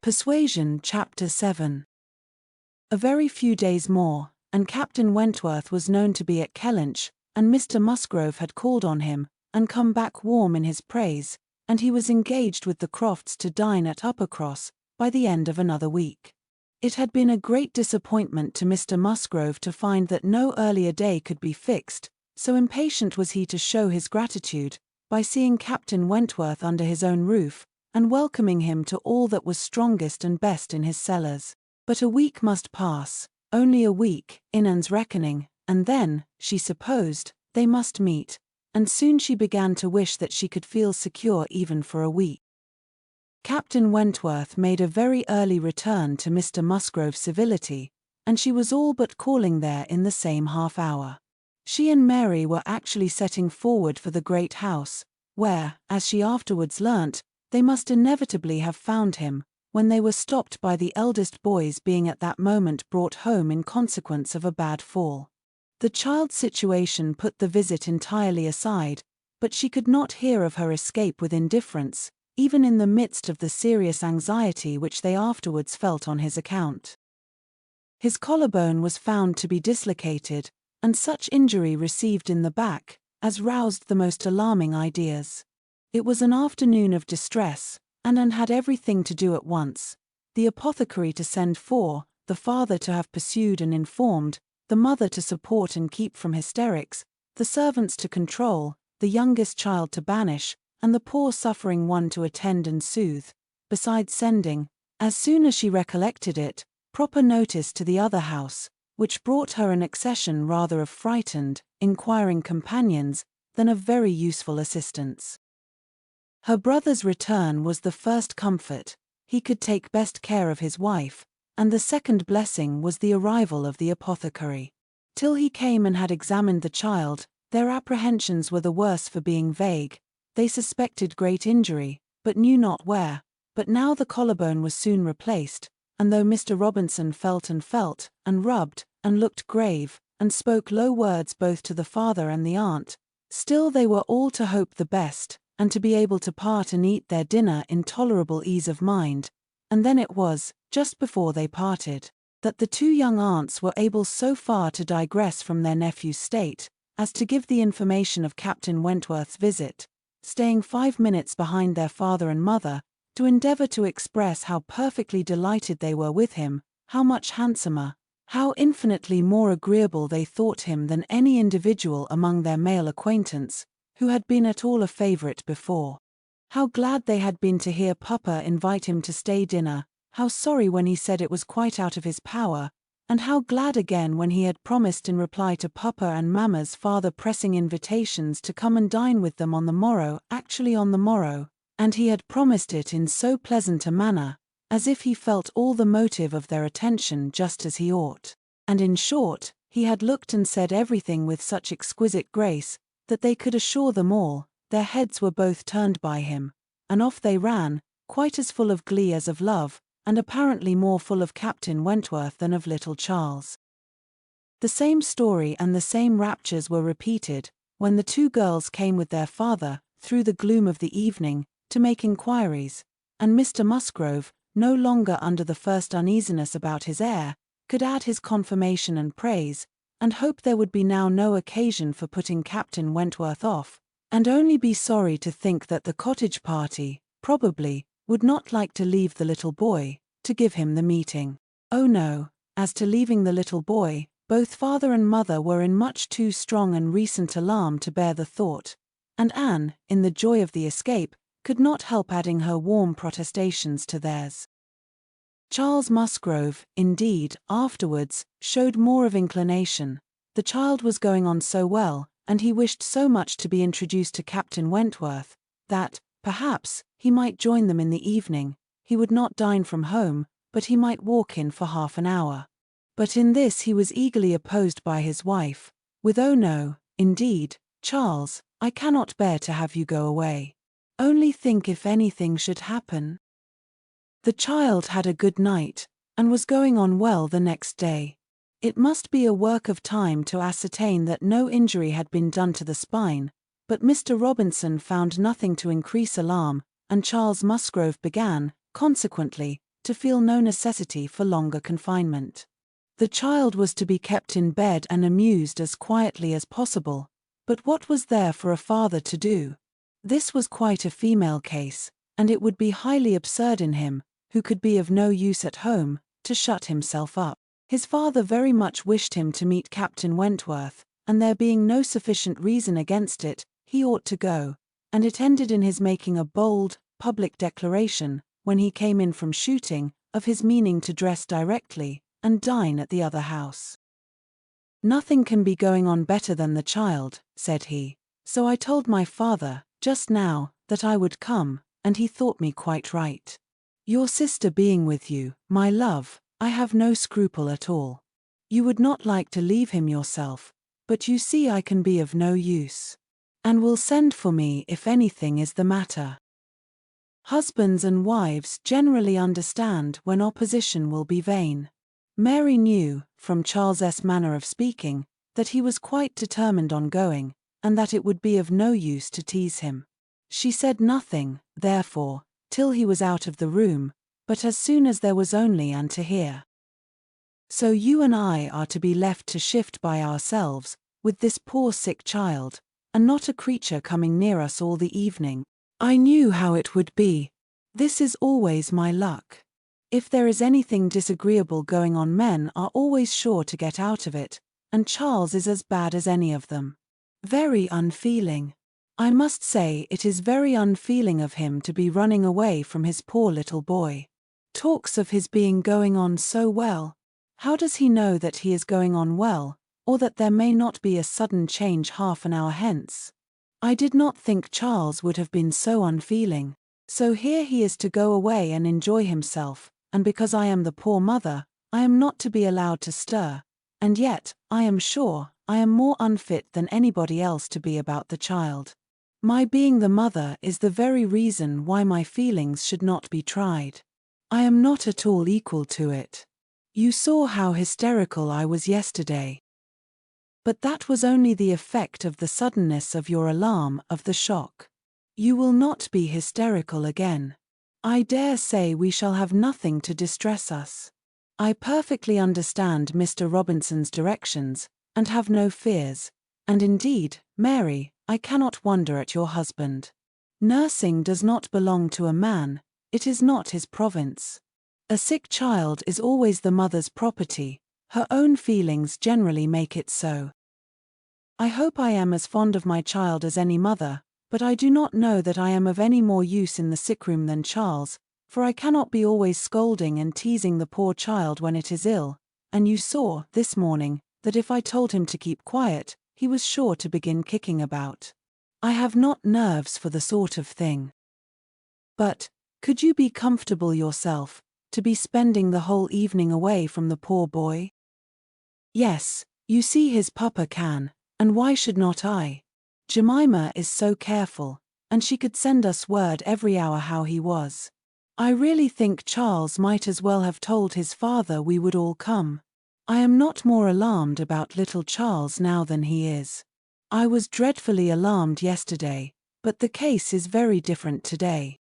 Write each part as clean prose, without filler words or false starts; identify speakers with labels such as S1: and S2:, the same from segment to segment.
S1: Persuasion, Chapter 7. A very few days more, and Captain Wentworth was known to be at Kellynch, and Mr. Musgrove had called on him, and come back warm in his praise, and he was engaged with the Crofts to dine at Uppercross, by the end of another week. It had been a great disappointment to Mr. Musgrove to find that no earlier day could be fixed, so impatient was he to show his gratitude, by seeing Captain Wentworth under his own roof, and welcoming him to all that was strongest and best in his cellars. But a week must pass, only a week, in Anne's reckoning, and then, she supposed, they must meet, and soon she began to wish that she could feel secure even for a week. Captain Wentworth made a very early return to Mr. Musgrove's civility, and she was all but calling there in the same half-hour. She and Mary were actually setting forward for the great house, where, as she afterwards learnt, they must inevitably have found him, when they were stopped by the eldest boy's being at that moment brought home in consequence of a bad fall. The child's situation put the visit entirely aside, but she could not hear of her escape with indifference, even in the midst of the serious anxiety which they afterwards felt on his account. His collarbone was found to be dislocated, and such injury received in the back, as roused the most alarming ideas. It was an afternoon of distress, and Anne had everything to do at once: the apothecary to send for, the father to have pursued and informed, the mother to support and keep from hysterics, the servants to control, the youngest child to banish, and the poor suffering one to attend and soothe, besides sending, as soon as she recollected it, proper notice to the other house, which brought her an accession rather of frightened, inquiring companions, than of very useful assistants. Her brother's return was the first comfort; he could take best care of his wife, and the second blessing was the arrival of the apothecary. Till he came and had examined the child, their apprehensions were the worse for being vague. They suspected great injury, but knew not where. But now the collarbone was soon replaced, and though Mr. Robinson felt, and rubbed, and looked grave, and spoke low words both to the father and the aunt, still they were all to hope the best, and to be able to part and eat their dinner in tolerable ease of mind. And then it was, just before they parted, that the two young aunts were able so far to digress from their nephew's state, as to give the information of Captain Wentworth's visit, staying 5 minutes behind their father and mother, to endeavour to express how perfectly delighted they were with him, how much handsomer, how infinitely more agreeable they thought him than any individual among their male acquaintance, who had been at all a favourite before. How glad they had been to hear Papa invite him to stay dinner, how sorry when he said it was quite out of his power, and how glad again when he had promised in reply to Papa and Mamma's farther pressing invitations to come and dine with them on the morrow, actually on the morrow, and he had promised it in so pleasant a manner, as if he felt all the motive of their attention just as he ought. And in short, he had looked and said everything with such exquisite grace, that they could assure them all, their heads were both turned by him, and off they ran, quite as full of glee as of love, and apparently more full of Captain Wentworth than of little Charles. The same story and the same raptures were repeated, when the two girls came with their father, through the gloom of the evening, to make inquiries, and Mr. Musgrove, no longer under the first uneasiness about his heir, could add his confirmation and praise, and hope there would be now no occasion for putting Captain Wentworth off, and only be sorry to think that the cottage party, probably, would not like to leave the little boy, to give him the meeting. Oh no, as to leaving the little boy, both father and mother were in much too strong and recent alarm to bear the thought, and Anne, in the joy of the escape, could not help adding her warm protestations to theirs. Charles Musgrove, indeed, afterwards, showed more of inclination. The child was going on so well, and he wished so much to be introduced to Captain Wentworth, that, perhaps, he might join them in the evening. He would not dine from home, but he might walk in for half an hour. But in this he was eagerly opposed by his wife, with "Oh no, indeed, Charles, I cannot bear to have you go away. Only think if anything should happen." The child had a good night, and was going on well the next day. It must be a work of time to ascertain that no injury had been done to the spine, but Mr. Robinson found nothing to increase alarm, and Charles Musgrove began, consequently, to feel no necessity for longer confinement. The child was to be kept in bed and amused as quietly as possible, but what was there for a father to do? This was quite a female case, and it would be highly absurd in him, who could be of no use at home, to shut himself up. His father very much wished him to meet Captain Wentworth, and there being no sufficient reason against it, he ought to go, and it ended in his making a bold, public declaration, when he came in from shooting, of his meaning to dress directly, and dine at the other house. "Nothing can be going on better than the child," said he, "so I told my father, just now, that I would come, and he thought me quite right. Your sister being with you, my love, I have no scruple at all. You would not like to leave him yourself, but you see I can be of no use. And will send for me if anything is the matter." Husbands and wives generally understand when opposition will be vain. Mary knew, from Charles's manner of speaking, that he was quite determined on going, and that it would be of no use to tease him. She said nothing, therefore, till he was out of the room, but as soon as there was only Anne to hear. "So you and I are to be left to shift by ourselves, with this poor sick child, and not a creature coming near us all the evening. I knew how it would be. This is always my luck. If there is anything disagreeable going on, men are always sure to get out of it, and Charles is as bad as any of them. Very unfeeling. I must say it is very unfeeling of him to be running away from his poor little boy. Talks of his being going on so well. How does he know that he is going on well, or that there may not be a sudden change half an hour hence? I did not think Charles would have been so unfeeling. So here he is to go away and enjoy himself, and because I am the poor mother, I am not to be allowed to stir, and yet, I am sure, I am more unfit than anybody else to be about the child. My being the mother is the very reason why my feelings should not be tried. I am not at all equal to it. You saw how hysterical I was yesterday. But that was only the effect of the suddenness of your alarm, of the shock. You will not be hysterical again. I dare say we shall have nothing to distress us. I perfectly understand Mr. Robinson's directions, and have no fears, and indeed, Mary, I cannot wonder at your husband. Nursing does not belong to a man, it is not his province. A sick child is always the mother's property, her own feelings generally make it so. I hope I am as fond of my child as any mother, but I do not know that I am of any more use in the sickroom than Charles, for I cannot be always scolding and teasing the poor child when it is ill, and you saw, this morning, that if I told him to keep quiet, he was sure to begin kicking about. I have not nerves for the sort of thing. But, could you be comfortable yourself, to be spending the whole evening away from the poor boy? Yes, you see his papa can, and why should not I? Jemima is so careful, and she could send us word every hour how he was. I really think Charles might as well have told his father we would all come. I am not more alarmed about little Charles now than he is. I was dreadfully alarmed yesterday, but the case is very different today.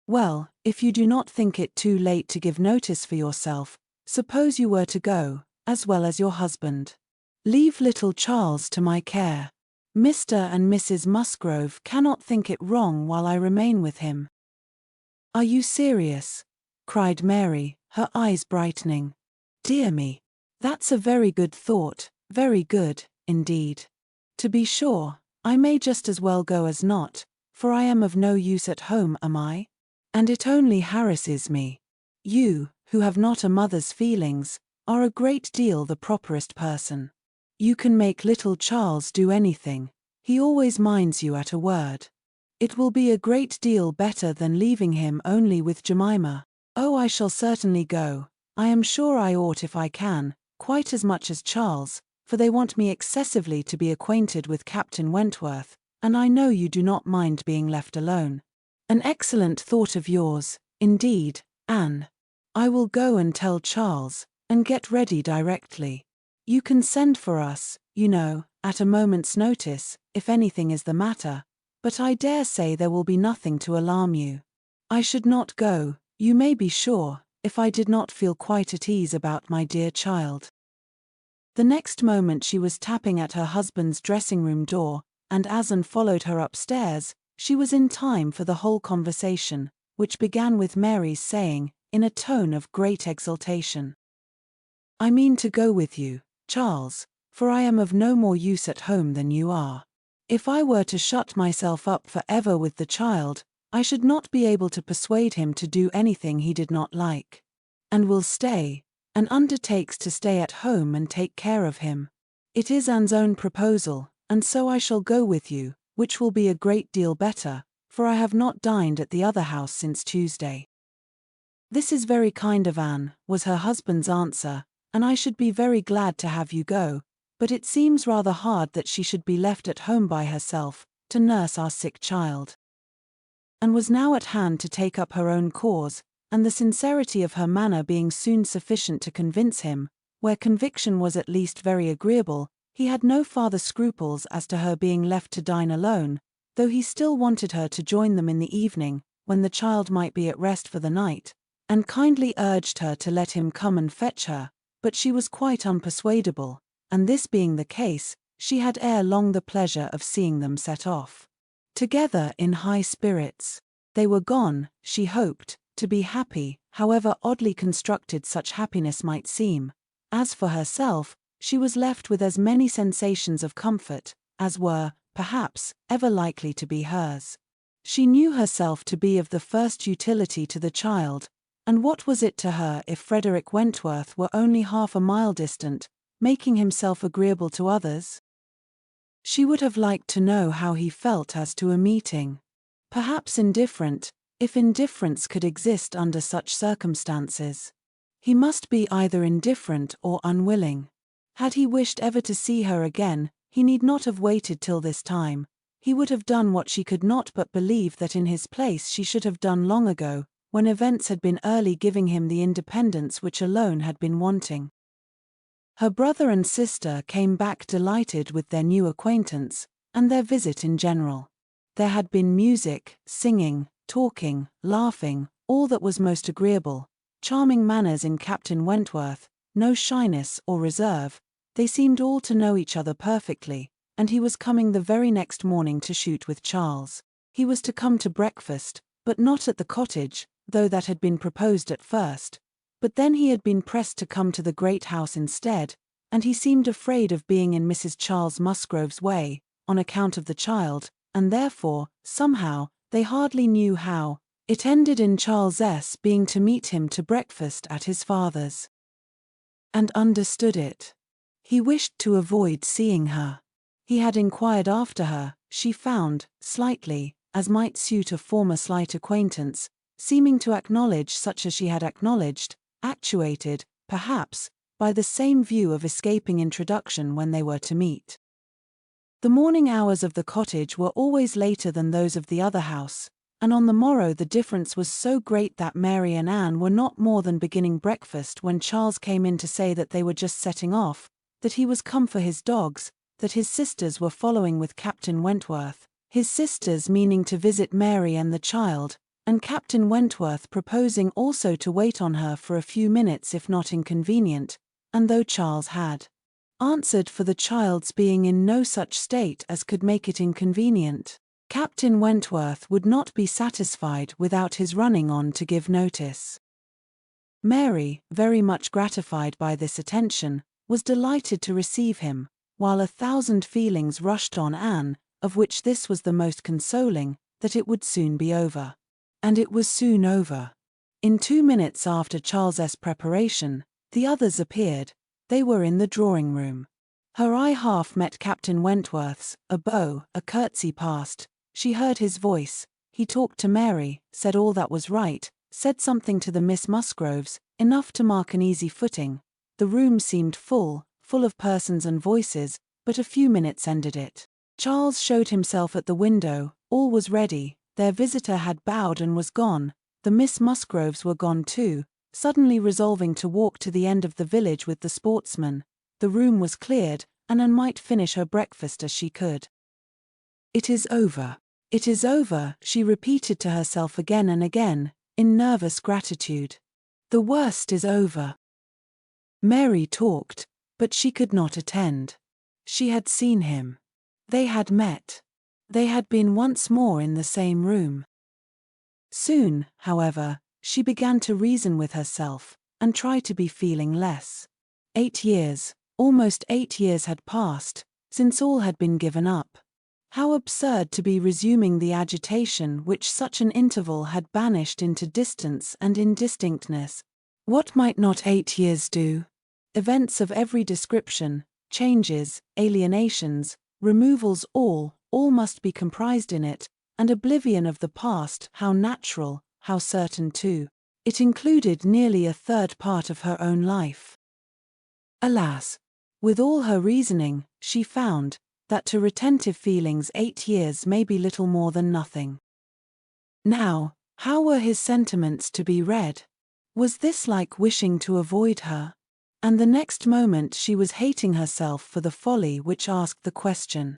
S1: Well, if you do not think it too late to give notice for yourself, suppose you were to go, as well as your husband. Leave little Charles to my care. Mr. and Mrs. Musgrove cannot think it wrong while I remain with him. Are you serious? Cried Mary, her eyes brightening. Dear me, that's a very good thought, very good, indeed. To be sure, I may just as well go as not, for I am of no use at home, am I? And it only harasses me. You, who have not a mother's feelings, are a great deal the properest person. You can make little Charles do anything, he always minds you at a word. It will be a great deal better than leaving him only with Jemima. Oh, I shall certainly go, I am sure I ought if I can, quite as much as Charles, for they want me excessively to be acquainted with Captain Wentworth, and I know you do not mind being left alone. An excellent thought of yours, indeed, Anne. I will go and tell Charles, and get ready directly. You can send for us, you know, at a moment's notice, if anything is the matter, but I dare say there will be nothing to alarm you. I should not go, you may be sure, if I did not feel quite at ease about my dear child. The next moment she was tapping at her husband's dressing-room door, and as Anne followed her upstairs, she was in time for the whole conversation, which began with Mary's saying, in a tone of great exultation, "I mean to go with you, Charles, for I am of no more use at home than you are. If I were to shut myself up for ever with the child, I should not be able to persuade him to do anything he did not like. And will stay, and undertakes to stay at home and take care of him. It is Anne's own proposal, and so I shall go with you, which will be a great deal better, for I have not dined at the other house since Tuesday." "This is very kind of Anne," was her husband's answer, "and I should be very glad to have you go, but it seems rather hard that she should be left at home by herself, to nurse our sick child." Anne was now at hand to take up her own cause, and the sincerity of her manner being soon sufficient to convince him, where conviction was at least very agreeable, he had no farther scruples as to her being left to dine alone, though he still wanted her to join them in the evening, when the child might be at rest for the night, and kindly urged her to let him come and fetch her, but she was quite unpersuadable, and this being the case, she had ere long the pleasure of seeing them set off together in high spirits. They were gone, she hoped, to be happy, however oddly constructed such happiness might seem. As for herself, she was left with as many sensations of comfort as were, perhaps, ever likely to be hers. She knew herself to be of the first utility to the child, and what was it to her if Frederick Wentworth were only half a mile distant, making himself agreeable to others? She would have liked to know how he felt as to a meeting. Perhaps indifferent, if indifference could exist under such circumstances. He must be either indifferent or unwilling. Had he wished ever to see her again, he need not have waited till this time. He would have done what she could not but believe that in his place she should have done long ago, when events had been early giving him the independence which alone had been wanting. Her brother and sister came back delighted with their new acquaintance, and their visit in general. There had been music, singing, talking, laughing, all that was most agreeable, charming manners in Captain Wentworth, no shyness or reserve, they seemed all to know each other perfectly, and he was coming the very next morning to shoot with Charles. He was to come to breakfast, but not at the cottage, though that had been proposed at first. But then he had been pressed to come to the great house instead, and he seemed afraid of being in Mrs. Charles Musgrove's way, on account of the child, and therefore, somehow, they hardly knew how, it ended in Charles' being to meet him to breakfast at his father's. And understood it. He wished to avoid seeing her. He had inquired after her, she found, slightly, as might suit a former slight acquaintance, seeming to acknowledge such as she had acknowledged, actuated, perhaps, by the same view of escaping introduction when they were to meet. The morning hours of the cottage were always later than those of the other house, and on the morrow the difference was so great that Mary and Anne were not more than beginning breakfast when Charles came in to say that they were just setting off, that he was come for his dogs, that his sisters were following with Captain Wentworth, his sisters meaning to visit Mary and the child, and Captain Wentworth proposing also to wait on her for a few minutes if not inconvenient, and though Charles had answered for the child's being in no such state as could make it inconvenient, Captain Wentworth would not be satisfied without his running on to give notice. Mary, very much gratified by this attention, was delighted to receive him, while 1,000 feelings rushed on Anne, of which this was the most consoling, that it would soon be over. And it was soon over. In 2 minutes after Charles's preparation, the others appeared. They were in the drawing-room. Her eye half met Captain Wentworth's, a bow, a curtsy passed, she heard his voice, he talked to Mary, said all that was right, said something to the Miss Musgroves, enough to mark an easy footing. The room seemed full of persons and voices, but a few minutes ended it. Charles showed himself at the window, all was ready, their visitor had bowed and was gone, the Miss Musgroves were gone too, suddenly resolving to walk to the end of the village with the sportsmen. The room was cleared, and Anne might finish her breakfast as she could. "It is over. It is over," she repeated to herself again and again, in nervous gratitude. The worst is over. Mary talked, but she could not attend. She had seen him. They had met. They had been once more in the same room. Soon, however, she began to reason with herself, and try to be feeling less. 8 years, almost 8 years had passed, since all had been given up. How absurd to be resuming the agitation which such an interval had banished into distance and indistinctness. What might not 8 years do? Events of every description, changes, alienations, removals, all must be comprised in it, and oblivion of the past, how natural, how certain too. It included nearly a third part of her own life. Alas! With all her reasoning, she found that to retentive feelings 8 years may be little more than nothing. Now, how were his sentiments to be read? Was this like wishing to avoid her? And the next moment she was hating herself for the folly which asked the question.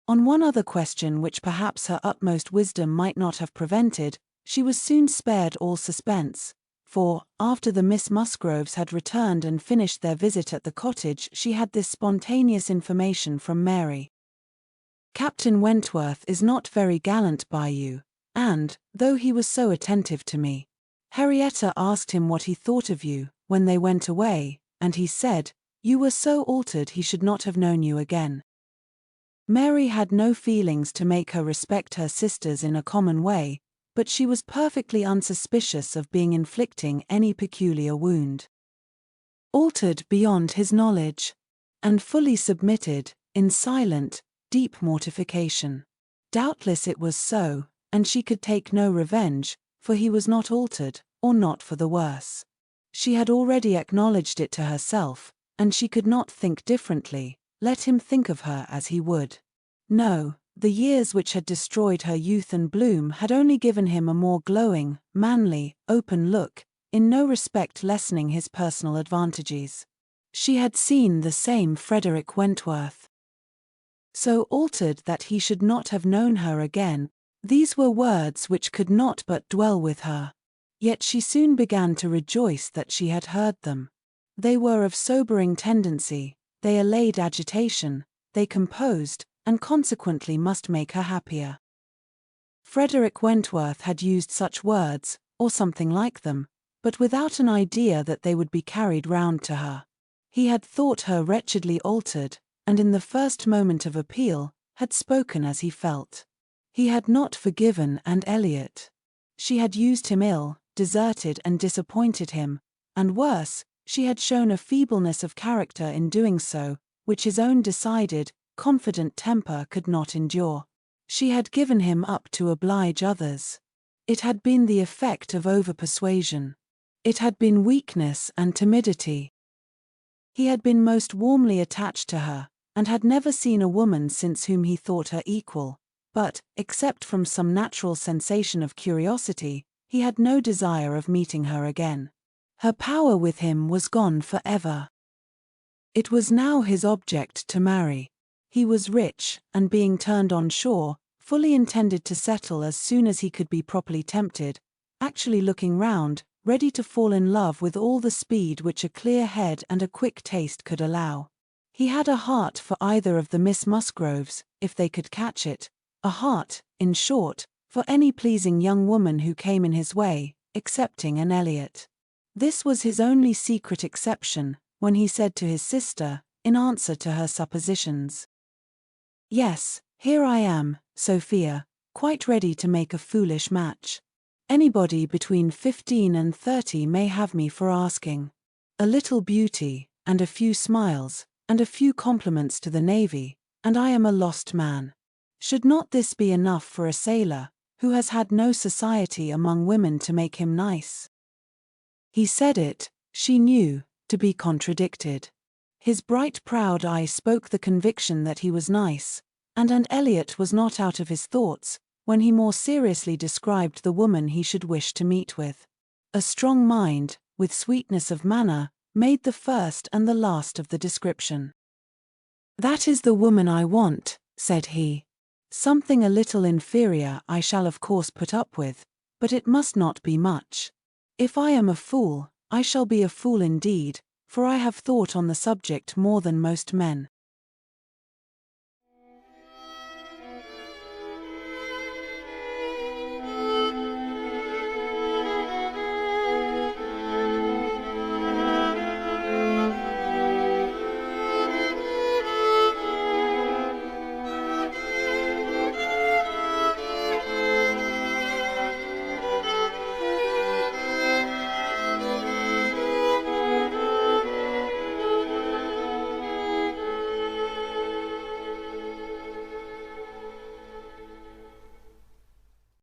S1: On one other question which perhaps her utmost wisdom might not have prevented, she was soon spared all suspense, for, after the Miss Musgroves had returned and finished their visit at the cottage, she had this spontaneous information from Mary. "Captain Wentworth is not very gallant by you, and, though he was so attentive to me, Henrietta asked him what he thought of you, when they went away, and he said, you were so altered he should not have known you again." Mary had no feelings to make her respect her sisters in a common way, but she was perfectly unsuspicious of being inflicting any peculiar wound. Altered beyond his knowledge, and fully submitted, in silent, deep mortification. Doubtless it was so, and she could take no revenge, for he was not altered, or not for the worse. She had already acknowledged it to herself, and she could not think differently, let him think of her as he would. No, the years which had destroyed her youth and bloom had only given him a more glowing, manly, open look, in no respect lessening his personal advantages. She had seen the same Frederick Wentworth. So altered that he should not have known her again, these were words which could not but dwell with her. Yet she soon began to rejoice that she had heard them. They were of sobering tendency, they allayed agitation, they composed, and consequently must make her happier. Frederick Wentworth had used such words, or something like them, but without an idea that they would be carried round to her. He had thought her wretchedly altered, and in the first moment of appeal, had spoken as he felt. He had not forgiven and Eliot. She had used him ill, deserted and disappointed him, and worse, she had shown a feebleness of character in doing so, which his own decided, confident temper could not endure. She had given him up to oblige others. It had been the effect of over-persuasion. It had been weakness and timidity. He had been most warmly attached to her, and had never seen a woman since whom he thought her equal, but, except from some natural sensation of curiosity, he had no desire of meeting her again. Her power with him was gone forever. It was now his object to marry. He was rich, and being turned on shore, fully intended to settle as soon as he could be properly tempted, actually looking round, ready to fall in love with all the speed which a clear head and a quick taste could allow. He had a heart for either of the Miss Musgroves, if they could catch it, a heart, in short, for any pleasing young woman who came in his way, excepting an Eliot. This was his only secret exception, when he said to his sister, in answer to her suppositions, "Yes, here I am, Sophia, quite ready to make a foolish match. Anybody between 15 and 30 may have me for asking. A little beauty, and a few smiles, and a few compliments to the navy, and I am a lost man. Should not this be enough for a sailor, who has had no society among women to make him nice?" He said it, she knew, to be contradicted. His bright proud eye spoke the conviction that he was nice, and Eliot was not out of his thoughts, when he more seriously described the woman he should wish to meet with. A strong mind, with sweetness of manner, made the first and the last of the description. "That is the woman I want," said he. "Something a little inferior I shall of course put up with, but it must not be much. If I am a fool, I shall be a fool indeed, for I have thought on the subject more than most men.